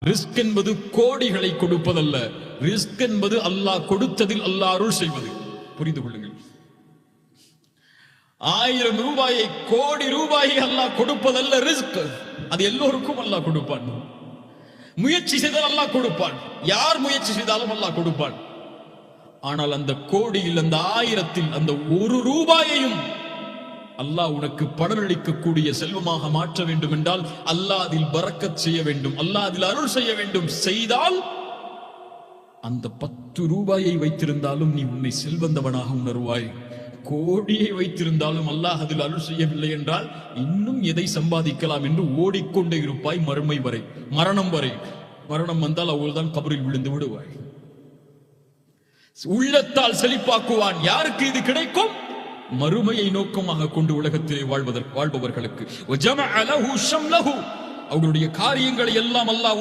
Risk என்பது கோடிகளை கொடுப்பதல்ல, risk என்பது அல்லாஹ் கொடுத்ததில் அல்லாஹ் அருள் செய்வது. புரிந்து கொள்ளுங்கள். 1000 ரூபாயை கோடி ரூபாயை அல்லாஹ் கொடுப்பதல்ல ரிஸ்க். அது எல்லோருக்கும் அல்லாஹ் கொடுப்பான். முயற்சி செய்தால் அல்லாஹ் கொடுப்பான். யார் முயற்சி செய்தாலும் அல்லாஹ் கொடுப்பான். ஆனால் அந்த கோடியில், அந்த 1000-ல் அந்த 1 ரூபாயையும் அல்லாஹ் உனக்கு பலனளிக்கக்கூடிய செல்வமாக மாற்ற வேண்டும் என்றால் அல்லாஹ் அதில் பரக்கத் செய்ய வேண்டும், அல்லாஹ் அதில் அருள் செய்ய வேண்டும். செய்தால் அந்த 10 ரூபாயை வைத்திருந்தாலும் நீ உன்னை செல்வந்தவனாக உணர்வாய். கோடியை வைத்திருந்தாலும் அல்லாஹ் அதில் அருள் செய்யவில்லை என்றால் இன்னும் எதை சம்பாதிக்கலாம் என்று ஓடிக்கொண்டே இருப்பாய் மறுமை வரை, மரணம் வரை. மரணம் வந்தால் அவள்தான் கபரில் விழுந்து விடுவாய். உள்ளத்தால் செழிப்பாக்குவான். யாருக்கு இது கிடைக்கும்? மறுமையை நோக்கமாக கொண்டு உலகத்திலே வாழ்பவர்களுக்கு. அவர்களுடைய காரியங்களை எல்லாம் அல்லாஹ்